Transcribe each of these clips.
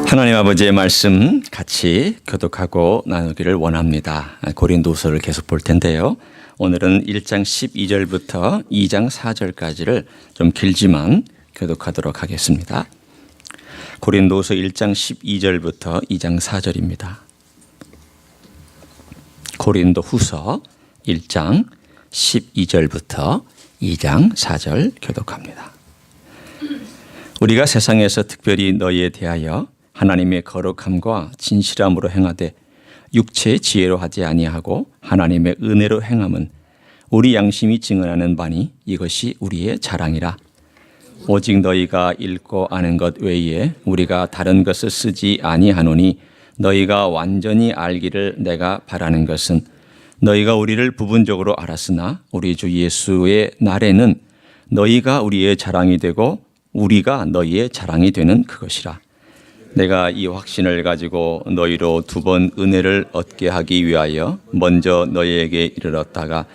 하나님 아버지의 말씀 같이 교독하고 나누기를 원합니다. 고린도서를 계속 볼 텐데요. 오늘은 1장 12절부터 2장 4절까지를 좀 길지만 교독하도록 하겠습니다. 고린도서 1장 12절부터 2장 4절입니다. 고린도 후서 1장 12절부터 2장 4절 교독합니다. 우리가 세상에서 특별히 너희에 대하여 하나님의 거룩함과 진실함으로 행하되 육체의 지혜로 하지 아니하고 하나님의 은혜로 행함은 우리 양심이 증언하는 바니 이것이 우리의 자랑이라. 오직 너희가 읽고 아는 것 외에 우리가 다른 것을 쓰지 아니하노니 너희가 완전히 알기를 내가 바라는 것은 너희가 우리를 부분적으로 알았으나 우리 주 예수의 날에는 너희가 우리의 자랑이 되고 우리가 너희의 자랑이 되는 그것이라. 내가 이 확신을 가지고 너희로 두 번 은혜를 얻게 하기 위하여 먼저 너희에게 이르렀다가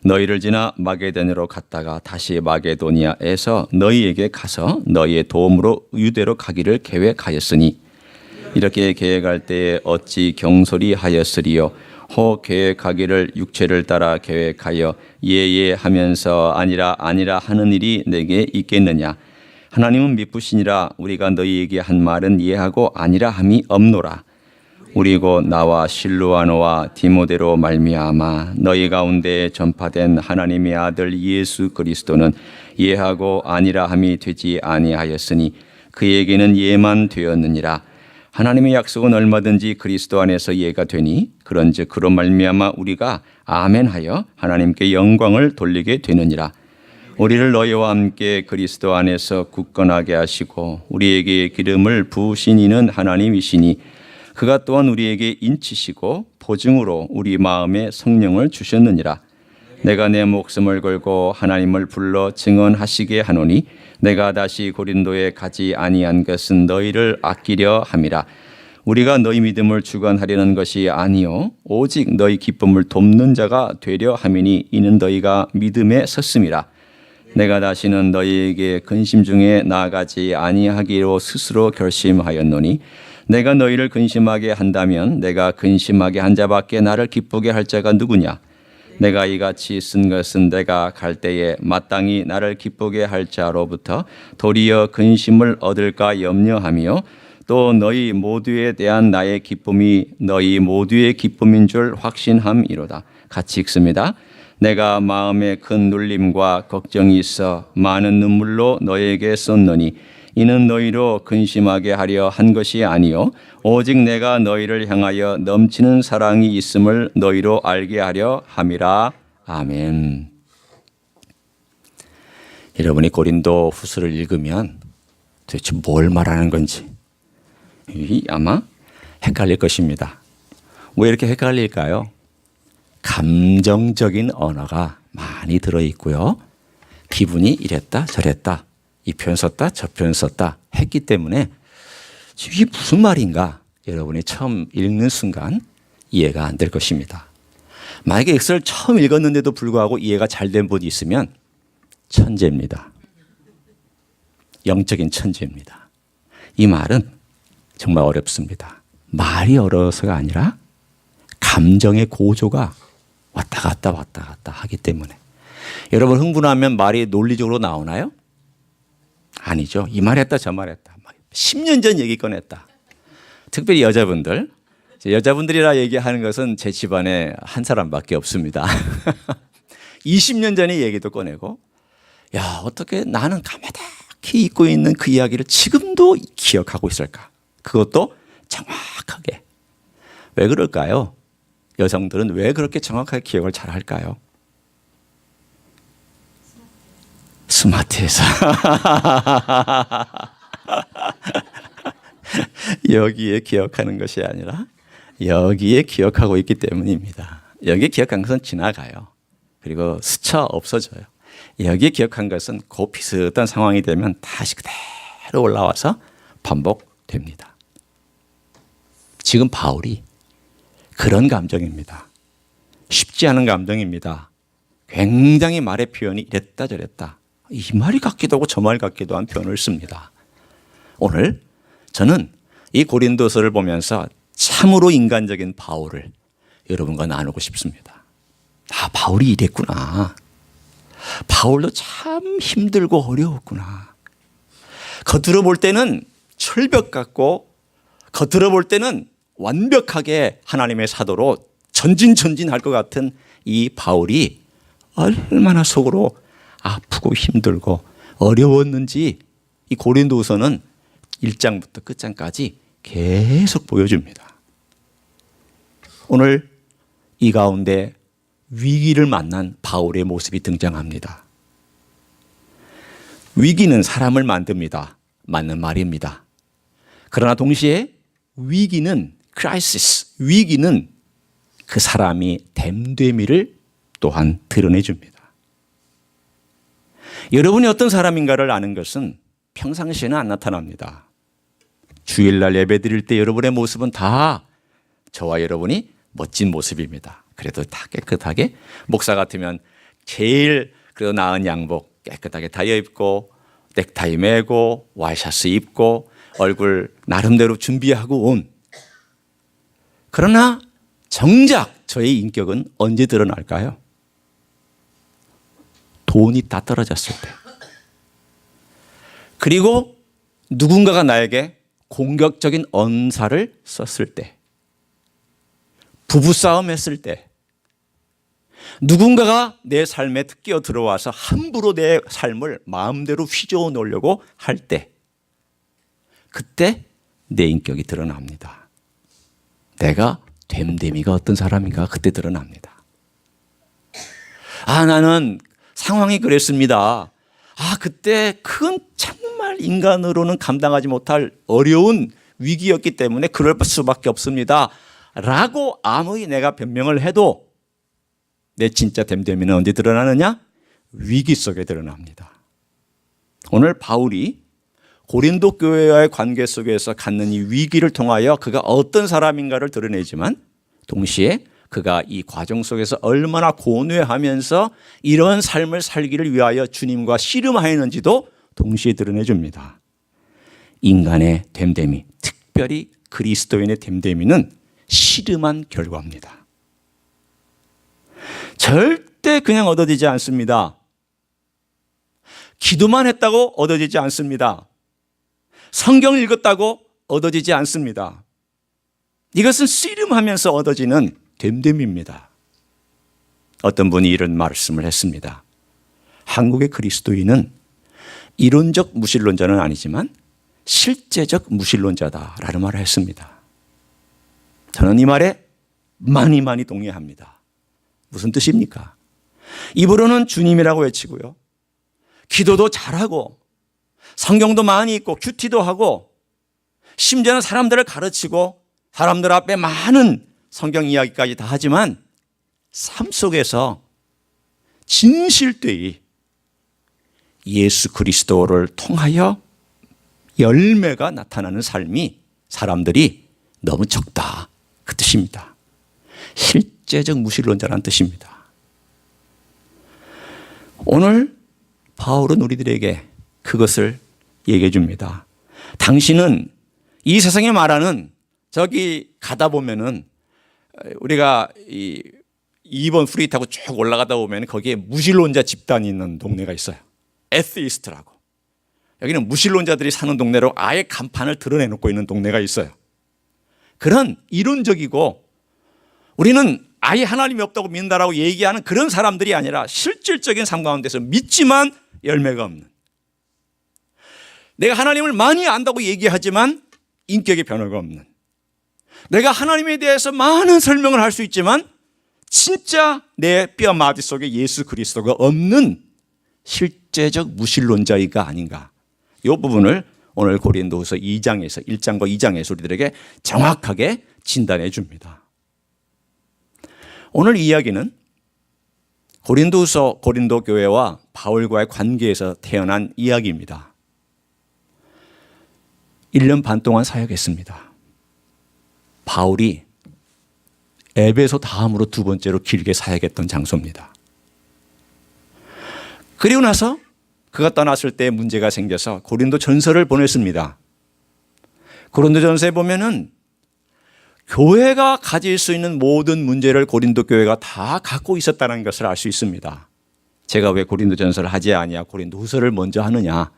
너희를 지나 마게도냐로 갔다가 다시 마게도니아에서 너희에게 가서 너희의 도움으로 유대로 가기를 계획하였으니 이렇게 계획할 때에 어찌 경솔히 하였으리요. 혹 계획하기를 육체를 따라 계획하여 예예 하면서 아니라 하는 일이 내게 있겠느냐. 하나님은 미쁘시니라. 우리가 너희에게 한 말은 이해하고 아니라 함이 없노라. 우리 곧 나와 실루아노와 디모데로 말미암아 너희 가운데 전파된 하나님의 아들 예수 그리스도는 이해하고 아니라 함이 되지 아니하였으니 그에게는 예만 되었느니라. 하나님의 약속은 얼마든지 그리스도 안에서 이해가 되니 그런즉 그로 말미암아 우리가 아멘하여 하나님께 영광을 돌리게 되느니라. 우리를 너희와 함께 그리스도 안에서 굳건하게 하시고 우리에게 기름을 부으신 이는 하나님이시니 그가 또한 우리에게 인치시고 보증으로 우리 마음에 성령을 주셨느니라. 내가 내 목숨을 걸고 하나님을 불러 증언하시게 하노니 내가 다시 고린도에 가지 아니한 것은 너희를 아끼려 함이라. 우리가 너희 믿음을 주관하려는 것이 아니요 오직 너희 기쁨을 돕는 자가 되려 함이니 이는 너희가 믿음에 섰음이라. 내가 다시는 너희에게 근심 중에 나아가지 아니하기로 스스로 결심하였노니 내가 너희를 근심하게 한다면 내가 근심하게 한 자밖에 나를 기쁘게 할 자가 누구냐. 내가 이같이 쓴 것은 내가 갈 때에 마땅히 나를 기쁘게 할 자로부터 도리어 근심을 얻을까 염려하며 또 너희 모두에 대한 나의 기쁨이 너희 모두의 기쁨인 줄 확신함이로다. 같이 읽습니다. 내가 마음에 큰 눌림과 걱정이 있어 많은 눈물로 너에게 쏟노니 이는 너희로 근심하게 하려 한 것이 아니요 오직 내가 너희를 향하여 넘치는 사랑이 있음을 너희로 알게 하려 함이라. 아멘. 여러분이 고린도 후서를 읽으면 도대체 뭘 말하는 건지 아마 헷갈릴 것입니다. 왜 이렇게 헷갈릴까요? 감정적인 언어가 많이 들어있고요. 기분이 이랬다 저랬다 이 표현 썼다 저 표현 썼다 했기 때문에 이게 무슨 말인가 여러분이 처음 읽는 순간 이해가 안 될 것입니다. 만약에 엑셀을 처음 읽었는데도 불구하고 이해가 잘 된 분이 있으면 천재입니다. 영적인 천재입니다. 이 말은 정말 어렵습니다. 말이 어려워서가 아니라 감정의 고조가 왔다 갔다 하기 때문에. 여러분 흥분하면 말이 논리적으로 나오나요? 아니죠. 이 말 했다 저 말 했다. 10년 전 얘기 꺼냈다. 특별히 여자분들이라 얘기하는 것은 제 집안에 한 사람밖에 없습니다. 20년 전의 얘기도 꺼내고 야 어떻게 나는 가마닥히 잊고 있는 그 이야기를 지금도 기억하고 있을까. 그것도 정확하게. 왜 그럴까요? 여성들은 왜 그렇게 정확하게 기억을 잘 할까요? 스마트해서. 여기에 기억하는 것이 아니라 여기에 기억하고 있기 때문입니다. 여기에 기억한 것은 지나가요. 그리고 스쳐 없어져요. 여기에 기억한 것은 그 비슷한 상황이 되면 다시 그대로 올라와서 반복됩니다. 지금 바울이 그런 감정입니다. 쉽지 않은 감정입니다. 굉장히 말의 표현이 이랬다 저랬다. 이 말이 같기도 하고 저 말 같기도 한 표현을 씁니다. 오늘 저는 이 고린도서를 보면서 참으로 인간적인 바울을 여러분과 나누고 싶습니다. 아, 바울이 이랬구나. 바울도 참 힘들고 어려웠구나. 겉으로 볼 때는 철벽 같고 겉으로 볼 때는 완벽하게 하나님의 사도로 전진할 것 같은 이 바울이 얼마나 속으로 아프고 힘들고 어려웠는지 이 고린도후서는 1장부터 끝장까지 계속 보여줍니다. 오늘 이 가운데 위기를 만난 바울의 모습이 등장합니다. 위기는 사람을 만듭니다. 맞는 말입니다. 그러나 동시에 위기는 크라이시스, 위기는 그 사람이 됨됨이를 또한 드러내줍니다. 여러분이 어떤 사람인가를 아는 것은 평상시에는 안 나타납니다. 주일날 예배 드릴 때 여러분의 모습은 다 저와 여러분이 멋진 모습입니다. 그래도 다 깨끗하게 목사 같으면 제일 그래도 나은 양복 깨끗하게 다려 입고 넥타이 매고 와이셔츠 입고 얼굴 나름대로 준비하고 온. 그러나 정작 저의 인격은 언제 드러날까요? 돈이 다 떨어졌을 때. 그리고 누군가가 나에게 공격적인 언사를 썼을 때. 부부싸움 했을 때. 누군가가 내 삶에 끼어 들어와서 함부로 내 삶을 마음대로 휘저어 놓으려고 할 때. 그때 내 인격이 드러납니다. 내가 됨됨이가 어떤 사람인가 그때 드러납니다. 아, 나는 상황이 그랬습니다. 아, 그때 큰 정말 인간으로는 감당하지 못할 어려운 위기였기 때문에 그럴 수밖에 없습니다. 라고 아무리 내가 변명을 해도 내 진짜 됨됨이는 언제 드러나느냐? 위기 속에 드러납니다. 오늘 바울이 고린도 교회와의 관계 속에서 갖는 이 위기를 통하여 그가 어떤 사람인가를 드러내지만 동시에 그가 이 과정 속에서 얼마나 고뇌하면서 이런 삶을 살기를 위하여 주님과 씨름하였는지도 동시에 드러내줍니다. 인간의 됨됨이, 특별히 그리스도인의 됨됨이는 씨름한 결과입니다. 절대 그냥 얻어지지 않습니다. 기도만 했다고 얻어지지 않습니다. 성경을 읽었다고 얻어지지 않습니다. 이것은 씨름하면서 얻어지는 됨됨입니다. 어떤 분이 이런 말씀을 했습니다. 한국의 그리스도인은 이론적 무신론자는 아니지만 실제적 무신론자다라는 말을 했습니다. 저는 이 말에 많이 동의합니다. 무슨 뜻입니까? 입으로는 주님이라고 외치고요. 기도도 잘하고 성경도 많이 읽고 큐티도 하고 심지어는 사람들을 가르치고 사람들 앞에 많은 성경 이야기까지 다 하지만 삶 속에서 진실되이 예수 그리스도를 통하여 열매가 나타나는 삶이 사람들이 너무 적다. 그 뜻입니다. 실제적 무신론자라는 뜻입니다. 오늘 바울은 우리들에게 그것을 얘기해 줍니다. 당신은 이 세상에 말하는 저기 가다 보면은 우리가 2번 프리 타고 쭉 올라가다 보면 거기에 무신론자 집단이 있는 동네가 있어요. 에티스트라고. 여기는 무신론자들이 사는 동네로 아예 간판을 드러내놓고 있는 동네가 있어요. 그런 이론적이고 우리는 아예 하나님이 없다고 믿는다라고 얘기하는 그런 사람들이 아니라 실질적인 삶 가운데서 믿지만 열매가 없는, 내가 하나님을 많이 안다고 얘기하지만 인격의 변화가 없는, 내가 하나님에 대해서 많은 설명을 할 수 있지만 진짜 내 뼈 마디 속에 예수 그리스도가 없는 실제적 무신론자이가 아닌가. 이 부분을 오늘 고린도후서 2장에서 1장과 2장에서 우리들에게 정확하게 진단해 줍니다. 오늘 이야기는 고린도후서 고린도 교회와 바울과의 관계에서 태어난 이야기입니다. 1년 반 동안 사역했습니다. 바울이 에베소 다음으로 두 번째로 길게 사역했던 장소입니다. 그리고 나서 그가 떠났을 때 문제가 생겨서 고린도 전서를 보냈습니다. 고린도전서에 보면은 교회가 가질 수 있는 모든 문제를 고린도 교회가 다 갖고 있었다는 것을 알 수 있습니다. 제가 왜 고린도전서를 하지 아니야 고린도후서를 먼저 하느냐.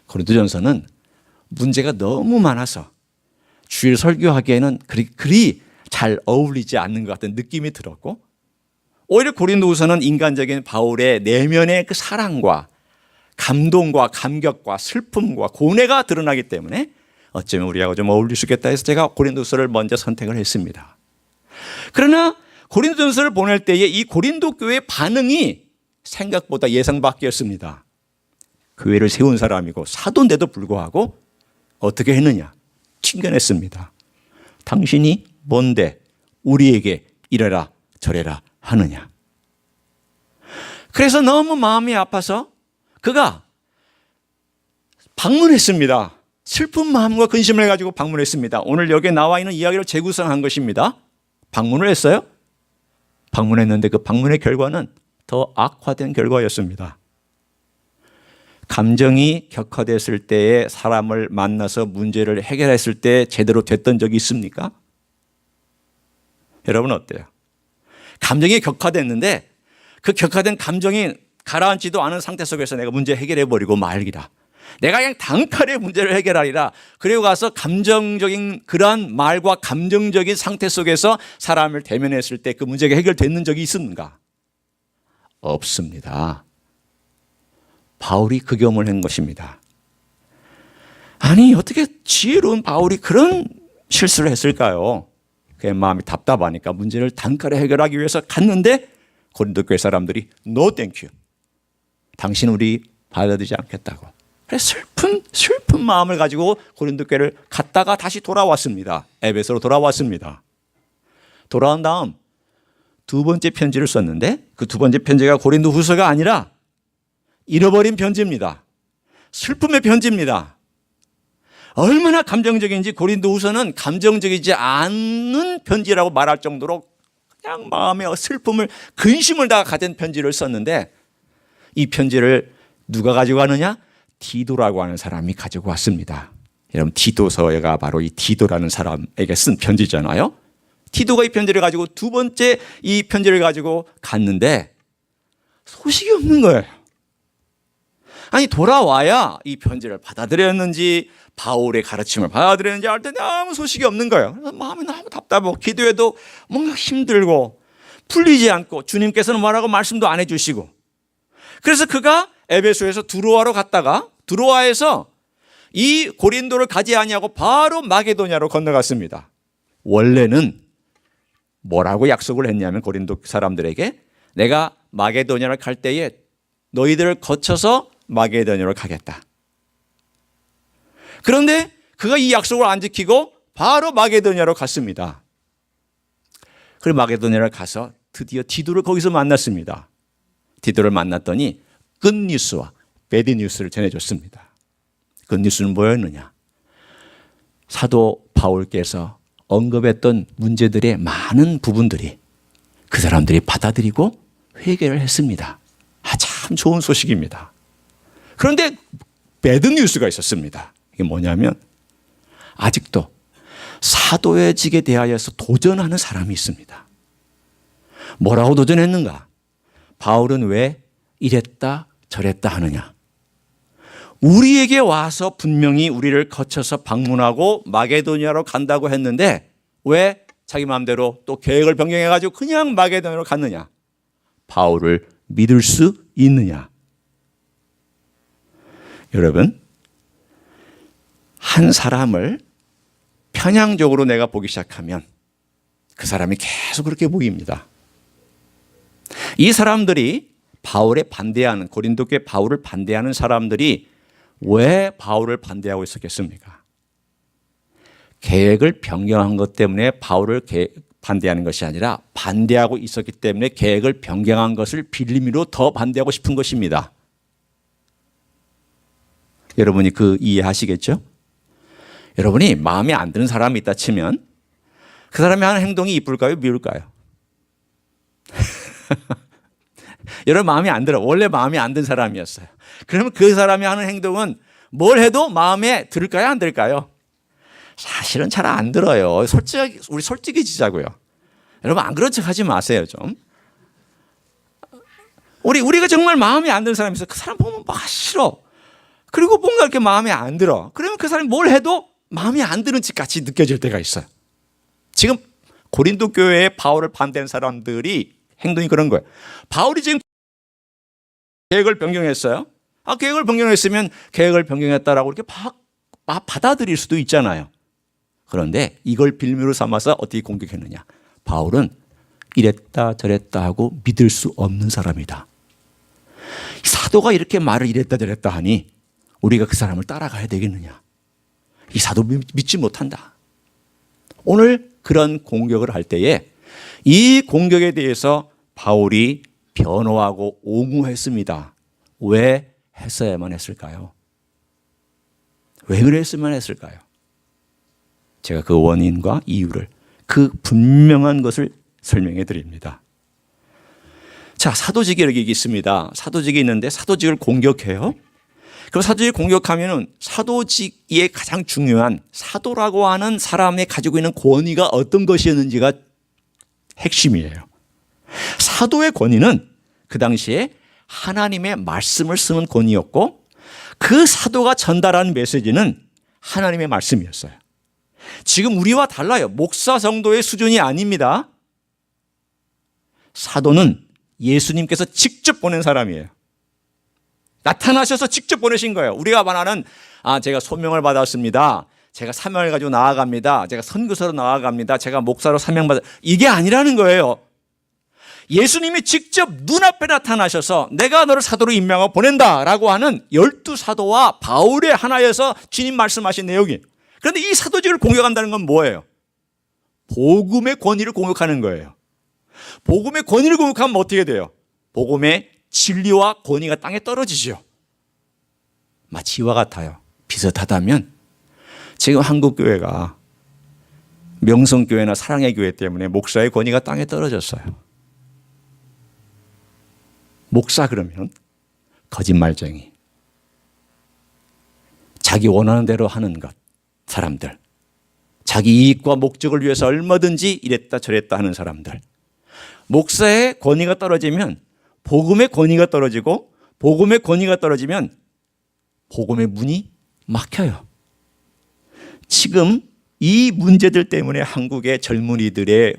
고린도전서는 문제가 너무 많아서 주일 설교하기에는 그리 잘 어울리지 않는 것 같은 느낌이 들었고, 오히려 고린도후서는 인간적인 바울의 내면의 그 사랑과 감동과 감격과 슬픔과 고뇌가 드러나기 때문에 어쩌면 우리하고 좀 어울릴 수 있겠다 해서 제가 고린도서를 먼저 선택을 했습니다. 그러나 고린도전서를 보낼 때에 이 고린도 교회의 반응이 생각보다 예상 밖이었습니다. 교회를 세운 사람이고 사도인데도 불구하고 어떻게 했느냐? 칭견했습니다. 당신이 뭔데 우리에게 이래라 저래라 하느냐? 그래서 너무 마음이 아파서 그가 방문했습니다. 슬픈 마음과 근심을 가지고 방문했습니다. 오늘 여기에 나와 있는 이야기를 재구성한 것입니다. 방문을 했어요. 방문했는데 그 방문의 결과는 더 악화된 결과였습니다. 감정이 격화됐을 때에 사람을 만나서 문제를 해결했을 때 제대로 됐던 적이 있습니까? 여러분 어때요? 감정이 격화됐는데 그 격화된 감정이 가라앉지도 않은 상태 속에서 내가 문제 해결해버리고 말기라. 내가 그냥 단칼에 문제를 해결하리라. 그리고 가서 감정적인 그러한 말과 감정적인 상태 속에서 사람을 대면했을 때 그 문제가 해결되는 적이 있습니까? 없습니다. 바울이 그 경험을 한 것입니다. 아니 어떻게 지혜로운 바울이 그런 실수를 했을까요? 그의 마음이 답답하니까 문제를 단칼에 해결하기 위해서 갔는데 고린도 교회 사람들이 No thank you. 당신 우리 받아들이지 않겠다고. 그래서 슬픈 마음을 가지고 고린도 교회를 갔다가 다시 돌아왔습니다. 에베소로 돌아왔습니다. 돌아온 다음 두 번째 편지를 썼는데 그 두 번째 편지가 고린도 후서가 아니라 잃어버린 편지입니다. 슬픔의 편지입니다. 얼마나 감정적인지 고린도 후서는 감정적이지 않은 편지라고 말할 정도로 그냥 마음의 슬픔을 근심을 다 가진 편지를 썼는데 이 편지를 누가 가지고 가느냐? 디도라고 하는 사람이 가지고 왔습니다. 여러분 디도서가 바로 이 디도라는 사람에게 쓴 편지잖아요. 디도가 이 편지를 가지고 두 번째 이 편지를 가지고 갔는데 소식이 없는 거예요. 아니 돌아와야 이 편지를 받아들였는지 바울의 가르침을 받아들였는지 알 때 아무 소식이 없는 거예요. 그래서 마음이 너무 답답하고 기도해도 뭔가 힘들고 풀리지 않고 주님께서는 뭐라고 말씀도 안 해주시고 그래서 그가 에베소에서 두로아로 갔다가 두로아에서 이 고린도를 가지 아니하고 바로 마게도냐로 건너갔습니다. 원래는 뭐라고 약속을 했냐면 고린도 사람들에게 내가 마게도냐를 갈 때에 너희들을 거쳐서 마게도냐로 가겠다. 그런데 그가 이 약속을 안 지키고 바로 마게도냐로 갔습니다. 그리고 마게도냐를 가서 드디어 디도를 거기서 만났습니다. 디도를 만났더니 굿뉴스와 배드뉴스를 전해줬습니다. 굿뉴스는 뭐였느냐? 사도 바울께서 언급했던 문제들의 많은 부분들이 그 사람들이 받아들이고 회개를 했습니다. 참 좋은 소식입니다. 그런데 배드뉴스가 있었습니다. 이게 뭐냐면 아직도 사도의 직에 대하여서 도전하는 사람이 있습니다. 뭐라고 도전했는가? 바울은 왜 이랬다 저랬다 하느냐? 우리에게 와서 분명히 우리를 거쳐서 방문하고 마게도니아로 간다고 했는데 왜 자기 마음대로 또 계획을 변경해가지고 그냥 마게도니아로 갔느냐? 바울을 믿을 수 있느냐? 여러분, 한 사람을 편향적으로 내가 보기 시작하면 그 사람이 계속 그렇게 보입니다. 이 사람들이 바울에 반대하는 고린도 교회 바울을 반대하는 사람들이 왜 바울을 반대하고 있었겠습니까? 계획을 변경한 것 때문에 바울을 반대하는 것이 아니라 반대하고 있었기 때문에 계획을 변경한 것을 빌미로 더 반대하고 싶은 것입니다. 여러분이 그 이해하시겠죠? 여러분이 마음에 안 드는 사람이 있다 치면 그 사람이 하는 행동이 이쁠까요? 미울까요? 여러분 마음에 안 들어. 원래 마음에 안 든 사람이었어요. 그러면 그 사람이 하는 행동은 뭘 해도 마음에 들을까요? 안 들을까요? 사실은 잘 안 들어요. 우리 솔직해지자고요. 여러분 안 그런 척 하지 마세요 좀. 우리가 정말 마음에 안 드는 사람이 있어. 그 사람 보면 막 싫어. 그리고 뭔가 이렇게 마음에 안 들어. 그러면 그 사람이 뭘 해도 마음에 안 드는 것 같이 느껴질 때가 있어요. 지금 고린도 교회에 바울을 반대한 사람들이 행동이 그런 거예요. 바울이 지금 계획을 변경했어요. 계획을 변경했으면 계획을 변경했다라고 이렇게 받아들일 수도 있잖아요. 그런데 이걸 빌미로 삼아서 어떻게 공격했느냐. 바울은 이랬다 저랬다 하고 믿을 수 없는 사람이다. 사도가 이렇게 말을 이랬다 저랬다 하니 우리가 그 사람을 따라가야 되겠느냐. 이 사도 믿지 못한다. 오늘 그런 공격을 할 때에 이 공격에 대해서 바울이 변호하고 옹호했습니다. 왜 했어야만 했을까요? 왜 그랬으면 했을까요? 제가 그 원인과 이유를 그 분명한 것을 설명해 드립니다. 자, 사도직이 여기 있습니다. 사도직이 있는데 사도직을 공격해요. 그럼 사도직을 공격하면은 사도직의 가장 중요한 사도라고 하는 사람이 가지고 있는 권위가 어떤 것이었는지가 핵심이에요. 사도의 권위는 그 당시에 하나님의 말씀을 쓰는 권위였고 그 사도가 전달하는 메시지는 하나님의 말씀이었어요. 지금 우리와 달라요. 목사 정도의 수준이 아닙니다. 사도는 예수님께서 직접 보낸 사람이에요. 나타나셔서 직접 보내신 거예요. 우리가 말하는 제가 소명을 받았습니다. 제가 사명을 가지고 나아갑니다. 제가 선교사로 나아갑니다. 제가 목사로 사명받아 이게 아니라는 거예요. 예수님이 직접 눈앞에 나타나셔서 내가 너를 사도로 임명하고 보낸다라고 하는 12사도와 바울의 하나여서 주님 말씀하신 내용이. 그런데 이 사도직을 공격한다는 건 뭐예요? 복음의 권위를 공격하는 거예요. 복음의 권위를 공격하면 어떻게 돼요? 복음의 진리와 권위가 땅에 떨어지죠. 마치 이와 같아요. 비슷하다면 지금 한국교회가 명성교회나 사랑의 교회 때문에 목사의 권위가 땅에 떨어졌어요. 목사 그러면 거짓말쟁이, 자기 원하는 대로 하는 것, 사람들, 자기 이익과 목적을 위해서 얼마든지 이랬다 저랬다 하는 사람들. 목사의 권위가 떨어지면 복음의 권위가 떨어지고 복음의 권위가 떨어지면 복음의 문이 막혀요. 지금 이 문제들 때문에 한국의 젊은이들의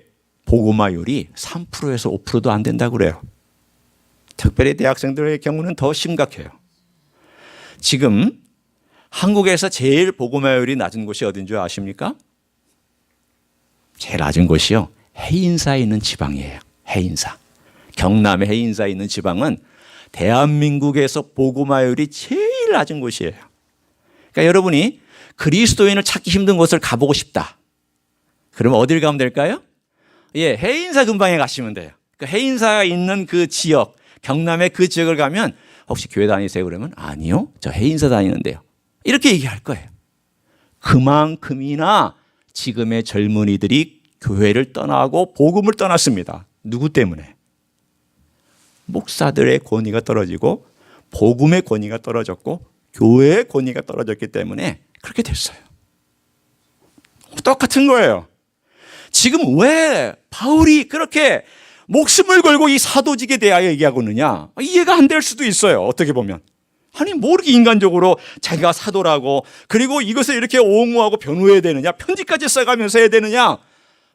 복음화율이 3%에서 5%도 안 된다고 그래요. 특별히 대학생들의 경우는 더 심각해요. 지금 한국에서 제일 복음화율이 낮은 곳이 어딘 줄 아십니까? 제일 낮은 곳이요. 해인사에 있는 지방이에요. 해인사. 경남의 해인사에 있는 지방은 대한민국에서 복음화율이 제일 낮은 곳이에요. 그러니까 여러분이 그리스도인을 찾기 힘든 곳을 가보고 싶다. 그러면 어딜 가면 될까요? 해인사 근방에 가시면 돼요. 그러니까 해인사가 있는 그 지역, 경남의 그 지역을 가면 혹시 교회 다니세요? 그러면 아니요. 저 해인사 다니는데요. 이렇게 얘기할 거예요. 그만큼이나 지금의 젊은이들이 교회를 떠나고 복음을 떠났습니다. 누구 때문에? 목사들의 권위가 떨어지고 복음의 권위가 떨어졌고 교회의 권위가 떨어졌기 때문에 그렇게 됐어요. 똑같은 거예요. 지금 왜 바울이 그렇게 목숨을 걸고 이 사도직에 대하여 얘기하고 있느냐? 이해가 안 될 수도 있어요. 어떻게 보면. 아니 뭐 이렇게 인간적으로 자기가 사도라고 그리고 이것을 이렇게 옹호하고 변호해야 되느냐? 편지까지 써가면서 해야 되느냐?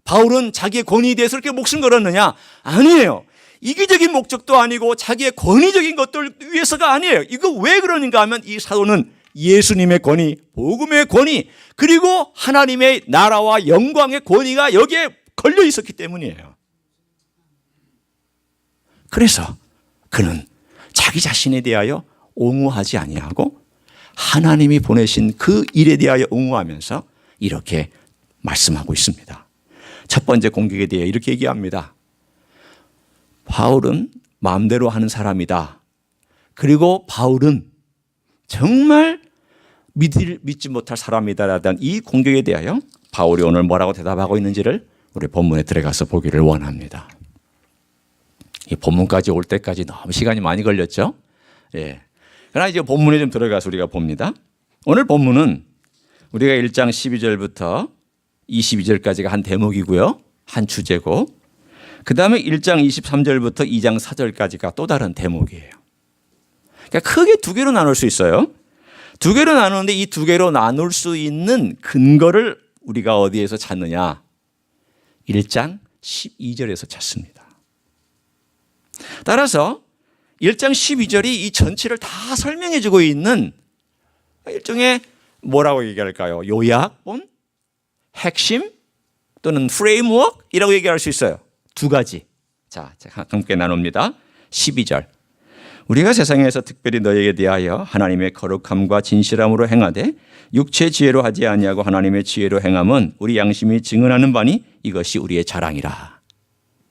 바울은 자기의 권위에 대해서 이렇게 목숨 걸었느냐? 아니에요. 이기적인 목적도 아니고 자기의 권위적인 것들 위해서가 아니에요. 이거 왜 그러는가 하면 이 사도는 예수님의 권위, 복음의 권위, 그리고 하나님의 나라와 영광의 권위가 여기에 걸려 있었기 때문이에요. 그래서 그는 자기 자신에 대하여 옹호하지 아니하고 하나님이 보내신 그 일에 대하여 옹호하면서 이렇게 말씀하고 있습니다. 첫 번째 공격에 대해 이렇게 얘기합니다. 바울은 마음대로 하는 사람이다. 그리고 바울은 정말 믿지 못할 사람이다라는 이 공격에 대하여 바울이 오늘 뭐라고 대답하고 있는지를 우리 본문에 들어가서 보기를 원합니다. 이 본문까지 올 때까지 너무 시간이 많이 걸렸죠. 그러나 이제 본문에 좀 들어가서 우리가 봅니다. 오늘 본문은 우리가 1장 12절부터 22절까지가 한 대목이고요. 한 주제고, 그 다음에 1장 23절부터 2장 4절까지가 또 다른 대목이에요. 그러니까 크게 두 개로 나눌 수 있어요. 두 개로 나누는데 이 두 개로 나눌 수 있는 근거를 우리가 어디에서 찾느냐? 1장 12절에서 찾습니다. 따라서 1장 12절이 이 전체를 다 설명해 주고 있는 일종의 뭐라고 얘기할까요? 요약본? 핵심? 또는 프레임워크이라고 얘기할 수 있어요. 두 가지. 자, 함께 나눕니다. 12절. 우리가 세상에서 특별히 너에게 대하여 하나님의 거룩함과 진실함으로 행하되 육체 지혜로 하지 아니하고 하나님의 지혜로 행함은 우리 양심이 증언하는 바니 이것이 우리의 자랑이라.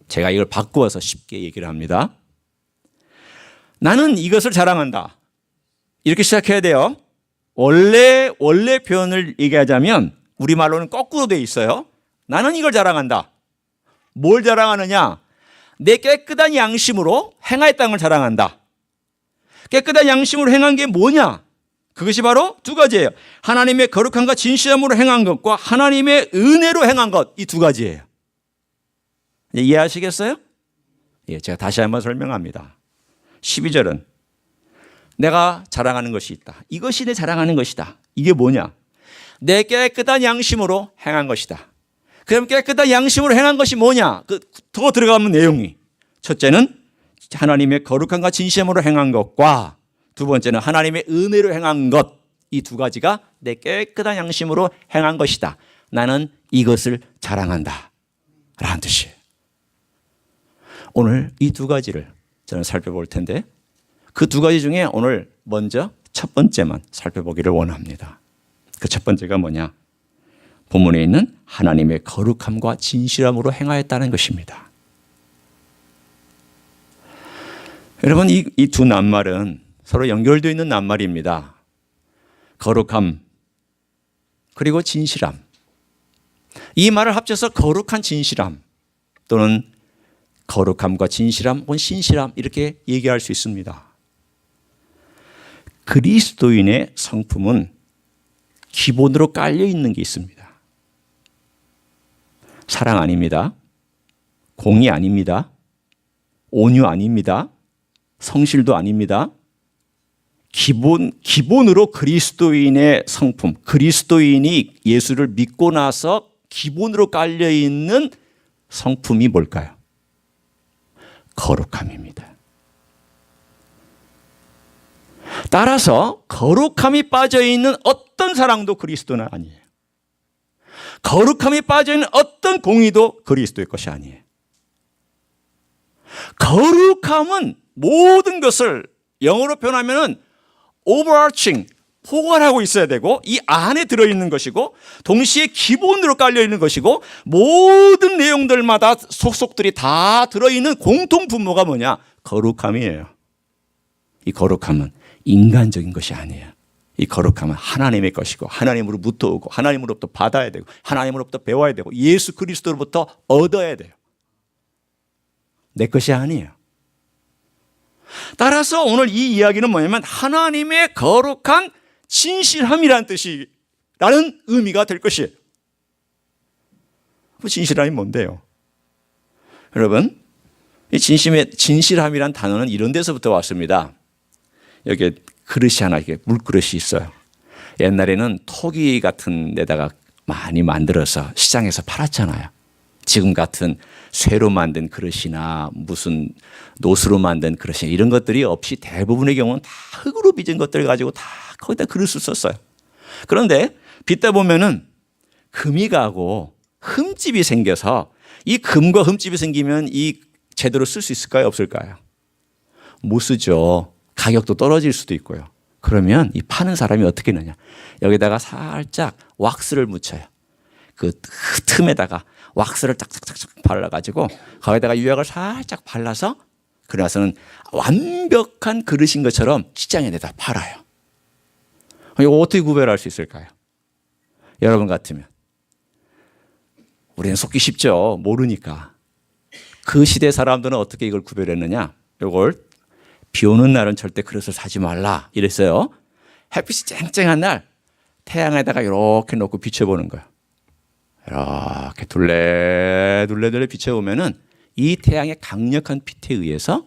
제가 이걸 바꾸어서 쉽게 얘기를 합니다. 나는 이것을 자랑한다. 이렇게 시작해야 돼요. 원래 표현을 얘기하자면 우리말로는 거꾸로 돼 있어요. 나는 이걸 자랑한다. 뭘 자랑하느냐? 내 깨끗한 양심으로 행하였다는 걸 자랑한다. 깨끗한 양심으로 행한 게 뭐냐? 그것이 바로 두 가지예요. 하나님의 거룩함과 진실함으로 행한 것과 하나님의 은혜로 행한 것, 이 두 가지예요. 이해하시겠어요? 예, 제가 다시 한번 설명합니다. 12절은 내가 자랑하는 것이 있다. 이것이 내 자랑하는 것이다. 이게 뭐냐? 내 깨끗한 양심으로 행한 것이다. 그럼 깨끗한 양심으로 행한 것이 뭐냐? 더 들어가면 내용이. 첫째는 하나님의 거룩함과 진실함으로 행한 것과 두 번째는 하나님의 은혜로 행한 것. 이 두 가지가 내 깨끗한 양심으로 행한 것이다. 나는 이것을 자랑한다. 라는 뜻이에요. 오늘 이 두 가지를 저는 살펴볼 텐데 그 두 가지 중에 오늘 먼저 첫 번째만 살펴보기를 원합니다. 그 첫 번째가 뭐냐? 본문에 있는 하나님의 거룩함과 진실함으로 행하였다는 것입니다. 여러분, 이 두 낱말은 서로 연결되어 있는 낱말입니다. 거룩함 그리고 진실함. 이 말을 합쳐서 거룩한 진실함 또는 거룩함과 진실함 혹은 신실함 이렇게 얘기할 수 있습니다. 그리스도인의 성품은 기본으로 깔려 있는 게 있습니다. 사랑 아닙니다. 공의 아닙니다. 온유 아닙니다. 성실도 아닙니다. 기본으로 그리스도인의 성품, 그리스도인이 예수를 믿고 나서 기본으로 깔려 있는 성품이 뭘까요? 거룩함입니다. 따라서 거룩함이 빠져있는 어떤 사랑도 그리스도는 아니에요. 거룩함이 빠져있는 어떤 공의도 그리스도의 것이 아니에요. 거룩함은 모든 것을 영어로 표현하면 overarching, 포괄하고 있어야 되고 이 안에 들어있는 것이고 동시에 기본으로 깔려있는 것이고 모든 내용들마다 속속들이 다 들어있는 공통 분모가 뭐냐? 거룩함이에요. 이 거룩함은 인간적인 것이 아니에요. 이 거룩함은 하나님의 것이고 하나님으로부터 오고 하나님으로부터 받아야 되고 하나님으로부터 배워야 되고 예수 그리스도로부터 얻어야 돼요. 내 것이 아니에요. 따라서 오늘 이 이야기는 뭐냐면 하나님의 거룩한 진실함이라는 뜻이라는 의미가 될 것이에요. 그 진실함이 뭔데요? 여러분, 이 진실함이란 단어는 이런 데서부터 왔습니다. 여기 그릇이 하나, 이게 물그릇이 있어요. 옛날에는 토기 같은 데다가 많이 만들어서 시장에서 팔았잖아요. 지금 같은 쇠로 만든 그릇이나 무슨 노수로 만든 그릇이나 이런 것들이 없이 대부분의 경우는 다 흙으로 빚은 것들 가지고 다 거기다 그릇을 썼어요. 그런데 빚다 보면은 금이 가고 흠집이 생겨서 이 금과 흠집이 생기면 이 제대로 쓸 수 있을까요? 없을까요? 못 쓰죠. 가격도 떨어질 수도 있고요. 그러면 이 파는 사람이 어떻게 하느냐? 여기다가 살짝 왁스를 묻혀요. 그 틈에다가 왁스를 짝짝짝짝 발라가지고 거기다가 유약을 살짝 발라서 그래서는 완벽한 그릇인 것처럼 시장에 내다 팔아요. 이거 어떻게 구별할 수 있을까요? 여러분 같으면 우리는 속기 쉽죠. 모르니까. 그 시대 사람들은 어떻게 이걸 구별했느냐? 이걸 비 오는 날은 절대 그릇을 사지 말라 이랬어요. 햇빛이 쨍쨍한 날 태양에다가 이렇게 놓고 비춰보는 거예요. 이렇게 둘레 비춰보면은 이 태양의 강력한 빛에 의해서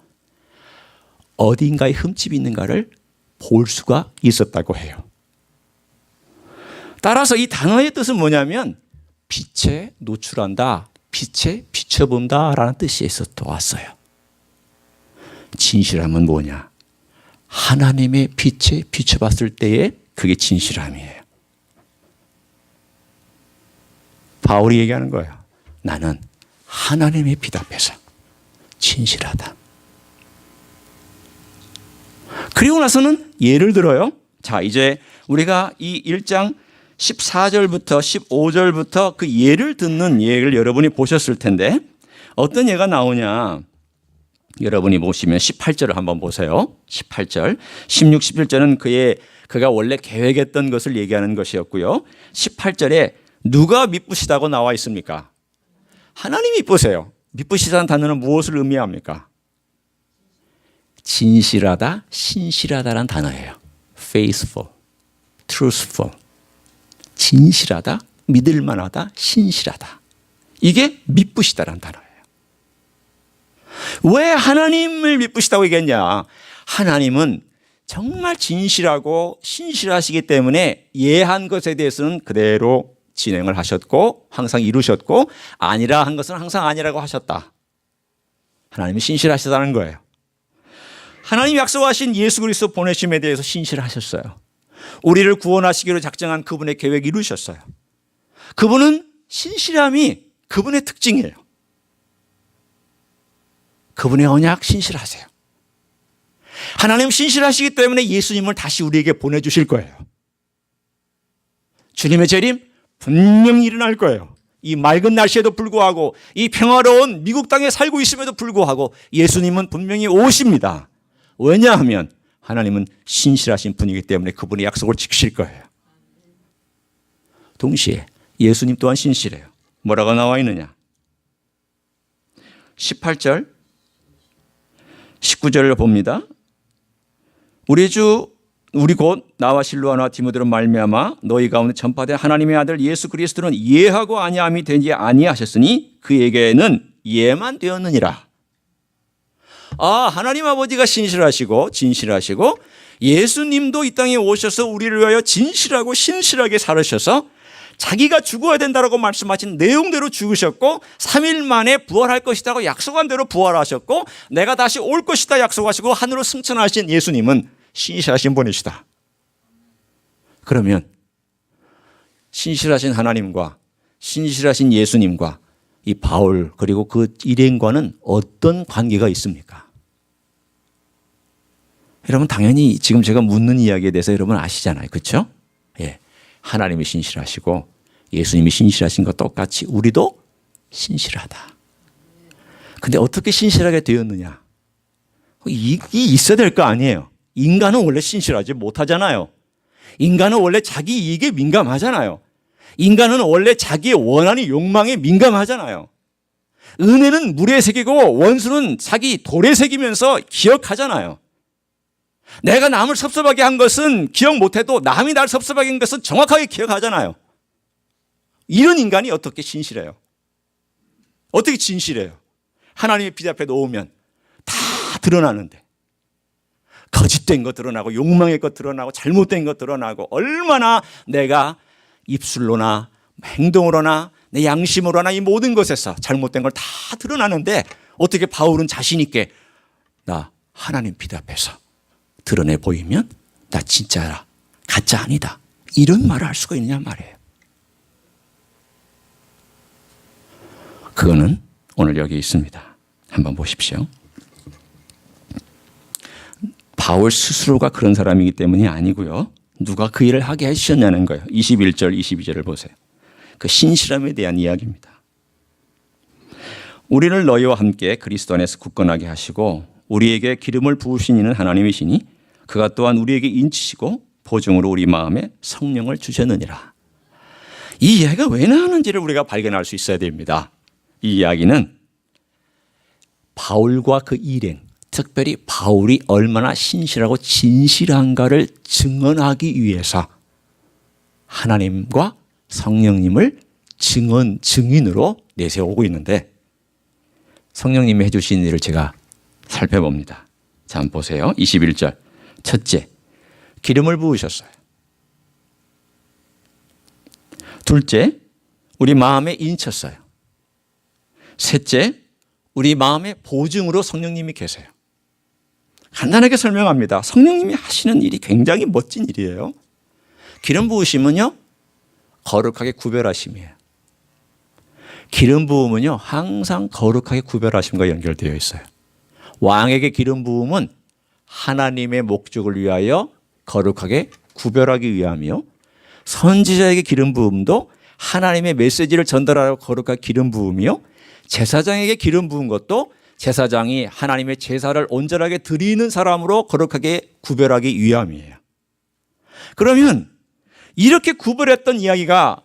어딘가에 흠집이 있는가를 볼 수가 있었다고 해요. 따라서 이 단어의 뜻은 뭐냐면 빛에 노출한다, 빛에 비춰본다라는 뜻에서 또 왔어요. 진실함은 뭐냐? 하나님의 빛에 비춰봤을 때에 그게 진실함이에요. 바울이 얘기하는 거예요. 나는 하나님의 빛 앞에서 진실하다. 그리고 나서는 예를 들어요. 자, 이제 우리가 이 1장 14절부터 15절부터 그 예를 듣는 예를 여러분이 보셨을 텐데 어떤 예가 나오냐. 여러분이 보시면 18절을 한번 보세요. 18절. 16, 17절은 그가 원래 계획했던 것을 얘기하는 것이었고요. 18절에 누가 미쁘시다고 나와 있습니까? 하나님이 미쁘세요. 미쁘시다는 단어는 무엇을 의미합니까? 진실하다, 신실하다라는 단어예요. faithful, truthful. 진실하다, 믿을만하다, 신실하다. 이게 미쁘시다라는 단어예요. 왜 하나님을 미쁘시다고 얘기했냐? 하나님은 정말 진실하고 신실하시기 때문에 예한 것에 대해서는 그대로 진행을 하셨고 항상 이루셨고 아니라 한 것은 항상 아니라고 하셨다. 하나님이 신실하시다는 거예요. 하나님이 약속하신 예수 그리스도 보내심에 대해서 신실하셨어요. 우리를 구원하시기로 작정한 그분의 계획 이루셨어요. 그분은 신실함이 그분의 특징이에요. 그분의 언약 신실하세요. 하나님 신실하시기 때문에 예수님을 다시 우리에게 보내주실 거예요. 주님의 재림 분명히 일어날 거예요. 이 맑은 날씨에도 불구하고 이 평화로운 미국 땅에 살고 있음에도 불구하고 예수님은 분명히 오십니다. 왜냐하면 하나님은 신실하신 분이기 때문에 그분의 약속을 지키실 거예요. 동시에 예수님 또한 신실해요. 뭐라고 나와 있느냐? 18절 19절을 봅니다. 우리 곧 나와 실로아나 디모데로 말미암아 너희 가운데 전파된 하나님의 아들 예수 그리스도는 예하고 아니함이 되지 아니하셨으니 그에게는 예만 되었느니라. 하나님 아버지가 신실하시고 진실하시고 예수님도 이 땅에 오셔서 우리를 위하여 진실하고 신실하게 살으셔서 자기가 죽어야 된다고 말씀하신 내용대로 죽으셨고 3일 만에 부활할 것이라고 약속한 대로 부활하셨고 내가 다시 올 것이다 약속하시고 하늘로 승천하신 예수님은 신실하신 분이시다. 그러면 신실하신 하나님과 신실하신 예수님과 이 바울 그리고 그 일행과는 어떤 관계가 있습니까? 여러분 당연히 지금 제가 묻는 이야기에 대해서 여러분 아시잖아요. 그렇죠? 예. 하나님이 신실하시고 예수님이 신실하신 것 똑같이 우리도 신실하다. 근데 어떻게 신실하게 되었느냐? 이게 있어야 될 거 아니에요. 인간은 원래 신실하지 못하잖아요. 인간은 원래 자기 이익에 민감하잖아요. 인간은 원래 자기의 원한이 욕망에 민감하잖아요. 은혜는 물에 새기고 원수는 자기 돌에 새기면서 기억하잖아요. 내가 남을 섭섭하게 한 것은 기억 못해도 남이 나를 섭섭하게 한 것은 정확하게 기억하잖아요. 이런 인간이 어떻게 신실해요? 어떻게 진실해요? 하나님의 빛 앞에 놓으면 다 드러나는데 거짓된 것 드러나고 욕망의 것 드러나고 잘못된 것 드러나고 얼마나 내가 입술로나 행동으로나 내 양심으로나 이 모든 것에서 잘못된 걸 다 드러나는데 어떻게 바울은 자신 있게 나 하나님 빛 앞에서 드러내 보이면 나 진짜야 가짜 아니다 이런 말을 할 수가 있느냐 말이에요. 그거는 오늘 여기 있습니다. 한번 보십시오. 바울 스스로가 그런 사람이기 때문이 아니고요. 누가 그 일을 하게 해주셨냐는 거예요. 21절 22절을 보세요. 그 신실함에 대한 이야기입니다. 우리를 너희와 함께 그리스도 안에서 굳건하게 하시고 우리에게 기름을 부으신 이는 하나님이시니 그가 또한 우리에게 인치시고 보증으로 우리 마음에 성령을 주셨느니라. 이 이야기가 왜 나오는지를 우리가 발견할 수 있어야 됩니다. 이 이야기는 바울과 그 일행, 특별히 바울이 얼마나 신실하고 진실한가를 증언하기 위해서 하나님과 성령님을 증인으로 내세우고 있는데 성령님이 해주신 일을 제가 살펴봅니다. 자, 한번 보세요. 21절. 첫째, 기름을 부으셨어요. 둘째, 우리 마음에 인쳤어요. 셋째, 우리 마음의 보증으로 성령님이 계세요. 간단하게 설명합니다. 성령님이 하시는 일이 굉장히 멋진 일이에요. 기름 부으심은요, 거룩하게 구별하심이에요. 기름 부음은요, 항상 거룩하게 구별하심과 연결되어 있어요. 왕에게 기름 부음은 하나님의 목적을 위하여 거룩하게 구별하기 위함이요. 선지자에게 기름 부음도 하나님의 메시지를 전달하러 거룩하게 기름 부음이요. 제사장에게 기름 부은 것도 제사장이 하나님의 제사를 온전하게 드리는 사람으로 거룩하게 구별하기 위함이에요. 그러면 이렇게 구별했던 이야기가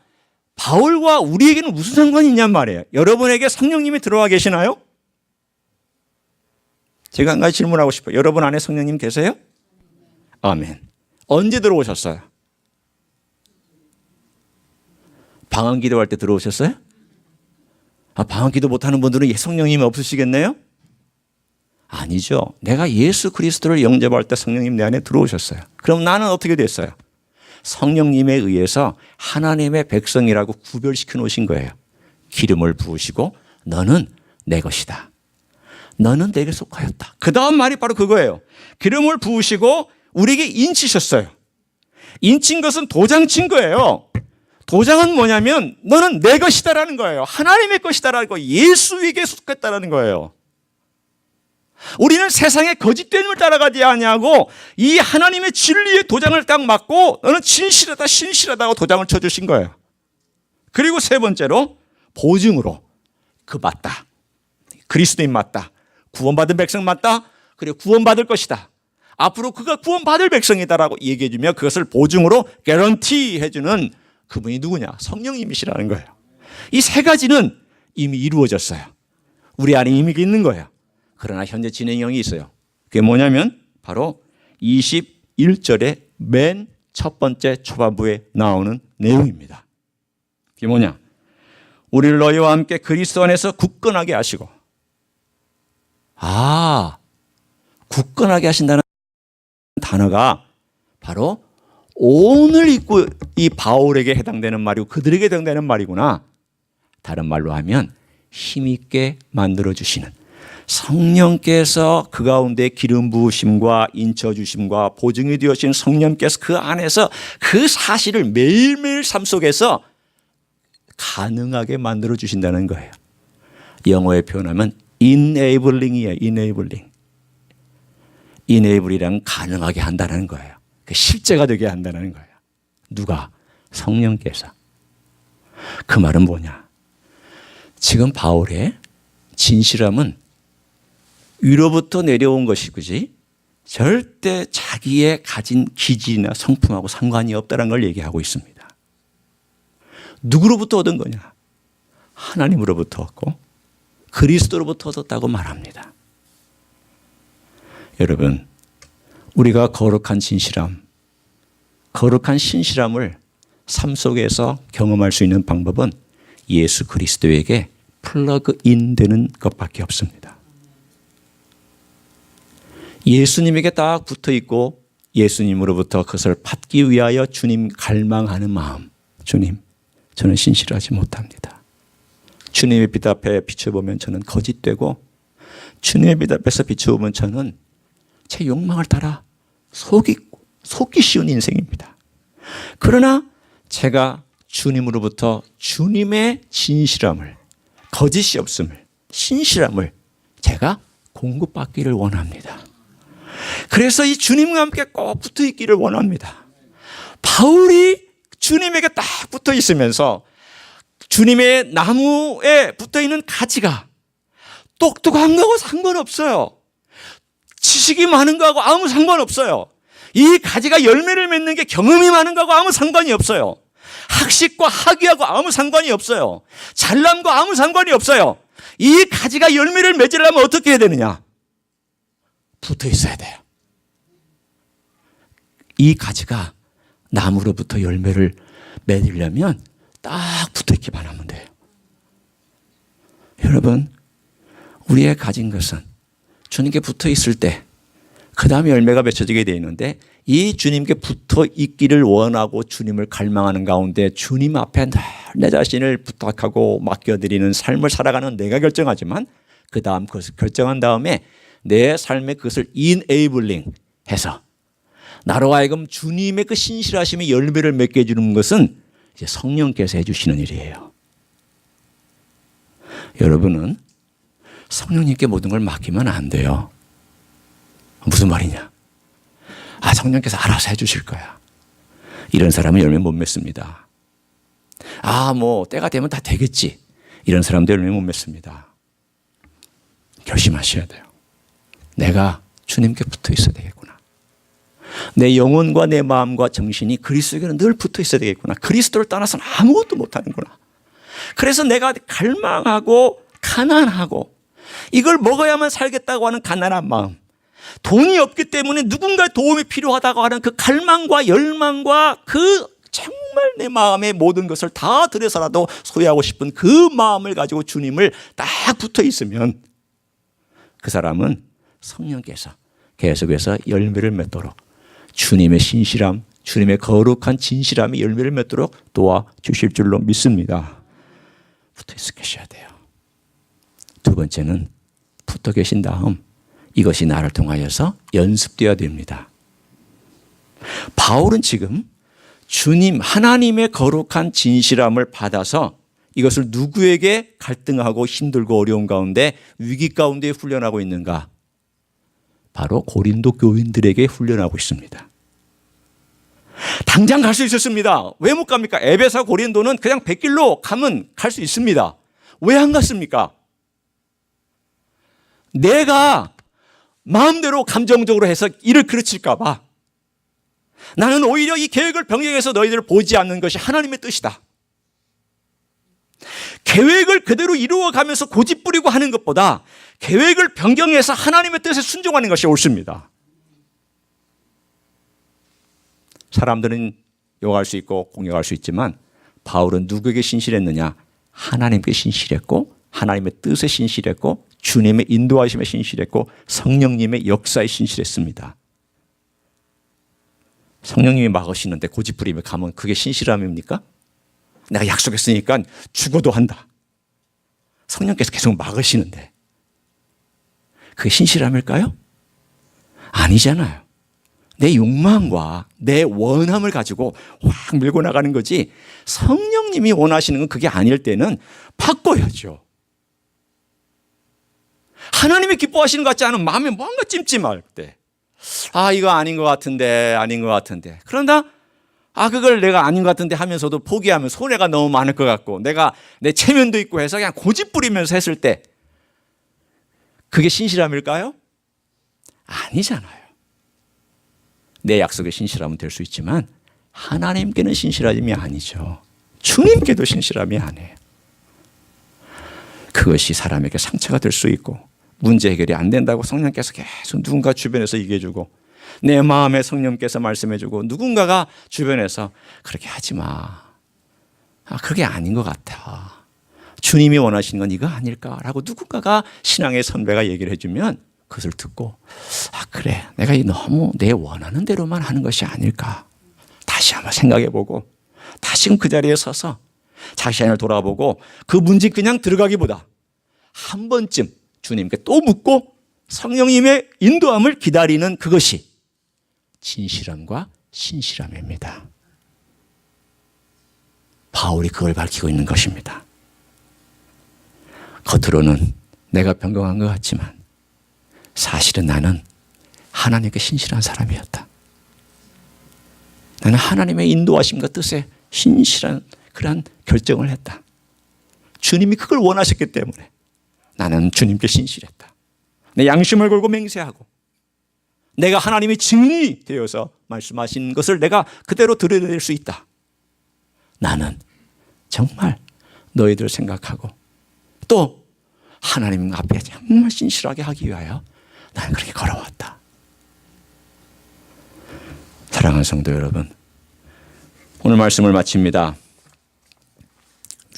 바울과 우리에게는 무슨 상관이 있냔 말이에요. 여러분에게 성령님이 들어와 계시나요? 제가 한 가지 질문하고 싶어요. 여러분 안에 성령님 계세요? 아멘. 언제 들어오셨어요? 방언 기도할 때 들어오셨어요? 방언 기도 못하는 분들은 성령님이 없으시겠네요? 아니죠. 내가 예수 그리스도를 영접할 때 성령님 내 안에 들어오셨어요. 그럼 나는 어떻게 됐어요? 성령님에 의해서 하나님의 백성이라고 구별시켜 놓으신 거예요. 기름을 부으시고 너는 내 것이다. 너는 내게 속하였다. 그 다음 말이 바로 그거예요. 기름을 부으시고 우리에게 인치셨어요. 인친 것은 도장 친 거예요. 도장은 뭐냐면 너는 내 것이다라는 거예요. 하나님의 것이다라는 거, 예수에게 속했다라는 거예요. 우리는 세상의 거짓됨을 따라가지 아니하고 이 하나님의 진리의 도장을 딱 맞고 너는 진실하다 신실하다고 도장을 쳐주신 거예요. 그리고 세 번째로 보증으로 그 맞다. 그리스도인 맞다. 구원받은 백성 맞다. 그리고 구원받을 것이다. 앞으로 그가 구원받을 백성이다라고 얘기해 주며 그것을 보증으로 개런티 해주는 그분이 누구냐? 성령님이시라는 거예요. 이 세 가지는 이미 이루어졌어요. 우리 안에 이미 있는 거예요. 그러나 현재 진행형이 있어요. 그게 뭐냐면 바로 21절의 맨 첫 번째 초반부에 나오는 내용입니다. 그게 뭐냐? 우리를 너희와 함께 그리스도 안에서 굳건하게 하시고, 굳건하게 하신다는 단어가 바로 오늘 읽고 이 바울에게 해당되는 말이고 그들에게 해당되는 말이구나. 다른 말로 하면 힘있게 만들어주시는 성령께서 그 가운데 기름 부으심과 인쳐주심과 보증이 되어진 성령께서 그 안에서 그 사실을 매일매일 삶 속에서 가능하게 만들어주신다는 거예요. 영어에 표현하면 enabling이에요. enable이란 가능하게 한다는 거예요. 실제가 되게 한다는 거예요. 누가? 성령께서. 그 말은 뭐냐? 지금 바울의 진실함은 위로부터 내려온 것이지 절대 자기의 가진 기질이나 성품하고 상관이 없다는 걸 얘기하고 있습니다. 누구로부터 얻은 거냐? 하나님으로부터 얻고 그리스도로부터 얻었다고 말합니다. 여러분, 우리가 거룩한 진실함, 거룩한 신실함을 삶 속에서 경험할 수 있는 방법은 예수 그리스도에게 플러그인 되는 것밖에 없습니다. 예수님에게 딱 붙어 있고 예수님으로부터 그것을 받기 위하여 주님 갈망하는 마음. 주님, 저는 신실하지 못합니다. 주님의 빛 앞에 비춰보면 저는 거짓되고 주님의 빛 앞에서 비춰보면 저는 제 욕망을 따라 속기 쉬운 인생입니다. 그러나 제가 주님으로부터 주님의 진실함을, 거짓이 없음을, 신실함을 제가 공급받기를 원합니다. 그래서 이 주님과 함께 꼭 붙어 있기를 원합니다. 바울이 주님에게 딱 붙어 있으면서 주님의 나무에 붙어 있는 가지가 똑똑한 거하고 상관없어요. 지식이 많은 거하고 아무 상관없어요. 이 가지가 열매를 맺는 게 경험이 많은 거하고 아무 상관이 없어요. 학식과 학위하고 아무 상관이 없어요. 잘남과 아무 상관이 없어요. 이 가지가 열매를 맺으려면 어떻게 해야 되느냐? 붙어 있어야 돼요. 이 가지가 나무로부터 열매를 맺으려면 딱 붙어 있기만 하면 돼요. 여러분, 우리의 가진 것은 주님께 붙어 있을 때 그 다음에 열매가 맺혀지게 되어 있는데, 이 주님께 붙어 있기를 원하고 주님을 갈망하는 가운데 주님 앞에 늘 내 자신을 부탁하고 맡겨드리는 삶을 살아가는 내가 결정하지만, 그 다음 그것을 결정한 다음에 내 삶에 그것을 enabling 해서 나로 하여금 주님의 그 신실하심의 열매를 맺게 해주는 것은 이제 성령께서 해주시는 일이에요. 여러분은 성령님께 모든 걸 맡기면 안 돼요. 무슨 말이냐? 성령께서 알아서 해주실 거야. 이런 사람은 열매 못 맺습니다. 때가 되면 다 되겠지. 이런 사람도 열매 못 맺습니다. 결심하셔야 돼요. 내가 주님께 붙어 있어야 되겠구나. 내 영혼과 내 마음과 정신이 그리스도에게는 늘 붙어 있어야 되겠구나. 그리스도를 떠나서는 아무것도 못하는구나. 그래서 내가 갈망하고 가난하고 이걸 먹어야만 살겠다고 하는 가난한 마음, 돈이 없기 때문에 누군가의 도움이 필요하다고 하는 그 갈망과 열망과 그 정말 내 마음의 모든 것을 다 들여서라도 소유하고 싶은 그 마음을 가지고 주님을 딱 붙어 있으면 그 사람은 성령께서 계속해서 열매를 맺도록, 주님의 신실함, 주님의 거룩한 진실함이 열매를 맺도록 도와주실 줄로 믿습니다. 붙어 있어 계셔야 돼요. 두 번째는 붙어 계신 다음 이것이 나를 통하여서 연습되어야 됩니다. 바울은 지금 주님 하나님의 거룩한 진실함을 받아서 이것을 누구에게 갈등하고 힘들고 어려운 가운데 위기 가운데 훈련하고 있는가? 바로 고린도 교인들에게 훈련하고 있습니다. 당장 갈 수 있었습니다. 왜 못 갑니까? 에베소 고린도는 그냥 백길로 가면 갈 수 있습니다. 왜 안 갔습니까? 내가 마음대로 감정적으로 해서 일을 그르칠까 봐. 나는 오히려 이 계획을 변경해서 너희들을 보지 않는 것이 하나님의 뜻이다. 계획을 그대로 이루어가면서 고집부리고 하는 것보다 계획을 변경해서 하나님의 뜻에 순종하는 것이 옳습니다. 사람들은 욕할 수 있고 공격할 수 있지만 바울은 누구에게 신실했느냐? 하나님께 신실했고 하나님의 뜻에 신실했고 주님의 인도하심에 신실했고 성령님의 역사에 신실했습니다. 성령님이 막으시는데 고집부리며 가면 그게 신실함입니까? 내가 약속했으니까 죽어도 한다. 성령께서 계속 막으시는데 그게 신실함일까요? 아니잖아요. 내 욕망과 내 원함을 가지고 확 밀고 나가는 거지, 성령님이 원하시는 건 그게 아닐 때는 바꿔야죠. 하나님이 기뻐하시는 것 같지 않으면 마음에 뭔가 찜찜할 때, 이거 아닌 것 같은데, 아닌 것 같은데. 그런다 그걸 내가 아닌 것 같은데 하면서도 포기하면 손해가 너무 많을 것 같고 내가 내 체면도 있고 해서 그냥 고집부리면서 했을 때 그게 신실함일까요? 아니잖아요. 내 약속에 신실함은 될 수 있지만 하나님께는 신실함이 아니죠. 주님께도 신실함이 아니에요. 그것이 사람에게 상처가 될 수 있고 문제 해결이 안 된다고 성령께서 계속 누군가 주변에서 얘기해주고 내 마음에 성령께서 말씀해주고 누군가가 주변에서 그렇게 하지 마. 그게 아닌 것 같아. 주님이 원하시는 건 이거 아닐까라고 누군가가 신앙의 선배가 얘기를 해주면 그것을 듣고 그래, 내가 너무 내 원하는 대로만 하는 것이 아닐까. 다시 한번 생각해보고 다시금 그 자리에 서서 자기 자신을 돌아보고 그 문제 그냥 들어가기보다 한 번쯤 주님께 또 묻고 성령님의 인도함을 기다리는 그것이 진실함과 신실함입니다. 바울이 그걸 밝히고 있는 것입니다. 겉으로는 내가 변경한 것 같지만 사실은 나는 하나님께 신실한 사람이었다. 나는 하나님의 인도하심과 뜻에 신실한 그러한 결정을 했다. 주님이 그걸 원하셨기 때문에 나는 주님께 신실했다. 내 양심을 걸고 맹세하고 내가 하나님의 증인이 되어서 말씀하신 것을 내가 그대로 드러낼 수 있다. 나는 정말 너희들 생각하고 또 하나님 앞에 정말 신실하게 하기 위하여 나는 그렇게 걸어왔다. 사랑하는 성도 여러분, 오늘 말씀을 마칩니다.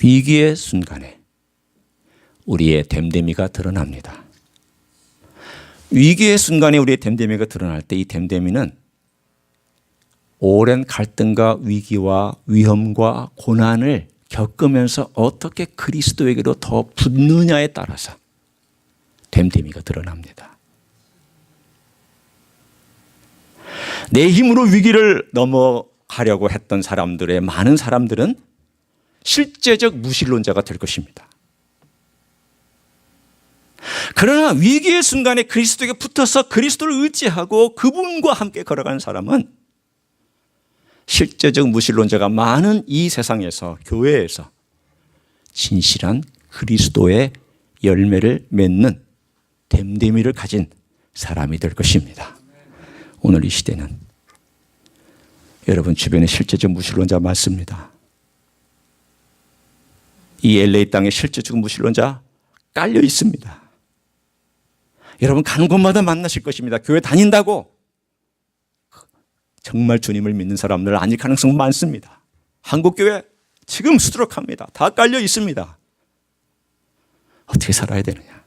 위기의 순간에 우리의 됨됨이가 드러납니다. 위기의 순간에 우리의 됨됨이가 드러날 때 이 됨됨이는 오랜 갈등과 위기와 위험과 고난을 겪으면서 어떻게 그리스도에게로 더 붙느냐에 따라서 됨됨이가 드러납니다. 내 힘으로 위기를 넘어가려고 했던 사람들의 많은 사람들은 실제적 무신론자가 될 것입니다. 그러나 위기의 순간에 그리스도에게 붙어서 그리스도를 의지하고 그분과 함께 걸어가는 사람은 실제적 무신론자가 많은 이 세상에서, 교회에서 진실한 그리스도의 열매를 맺는 됨됨이를 가진 사람이 될 것입니다. 오늘 이 시대는 여러분 주변에 실제적 무신론자 많습니다. 이 LA 땅에 실제적 무신론자 깔려 있습니다. 여러분 가는 곳마다 만나실 것입니다. 교회 다닌다고 정말 주님을 믿는 사람들 아닐 가능성 많습니다. 한국교회 지금 수두룩합니다. 다 깔려 있습니다. 어떻게 살아야 되느냐?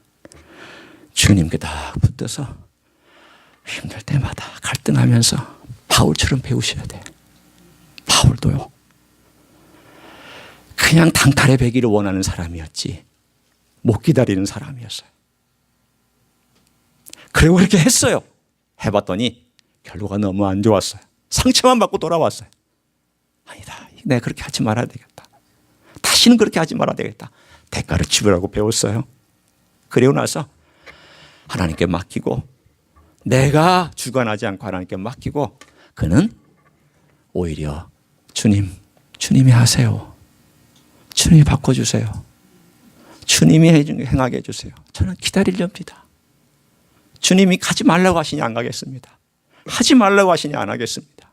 주님께 다 붙어서 힘들 때마다 갈등하면서 바울처럼 배우셔야 돼. 바울도요. 그냥 단칼에 배기를 원하는 사람이었지 못 기다리는 사람이었어요. 그리고 그렇게 했어요. 해봤더니 결과가 너무 안 좋았어요. 상처만 받고 돌아왔어요. 아니다. 내가 그렇게 하지 말아야 되겠다. 다시는 그렇게 하지 말아야 되겠다. 대가를 지불하고 배웠어요. 그리고 나서 하나님께 맡기고 내가 주관하지 않고 하나님께 맡기고 그는 오히려 주님이 하세요. 주님이 바꿔주세요. 주님이 행하게 해주세요. 저는 기다리렵니다. 주님이 가지 말라고 하시니 안 가겠습니다. 하지 말라고 하시니 안 하겠습니다.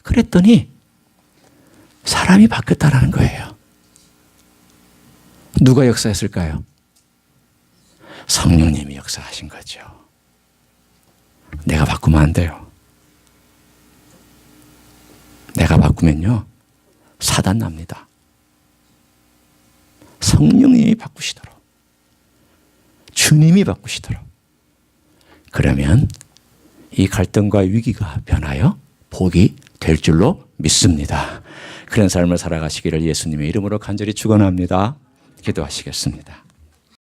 그랬더니 사람이 바뀌었다라는 거예요. 누가 역사했을까요? 성령님이 역사하신 거죠. 내가 바꾸면 안 돼요. 내가 바꾸면요 사단 납니다. 성령님이 바꾸시도록, 주님이 바꾸시도록, 그러면 이 갈등과 위기가 변하여 복이 될 줄로 믿습니다. 그런 삶을 살아가시기를 예수님의 이름으로 간절히 축원합니다. 기도하시겠습니다.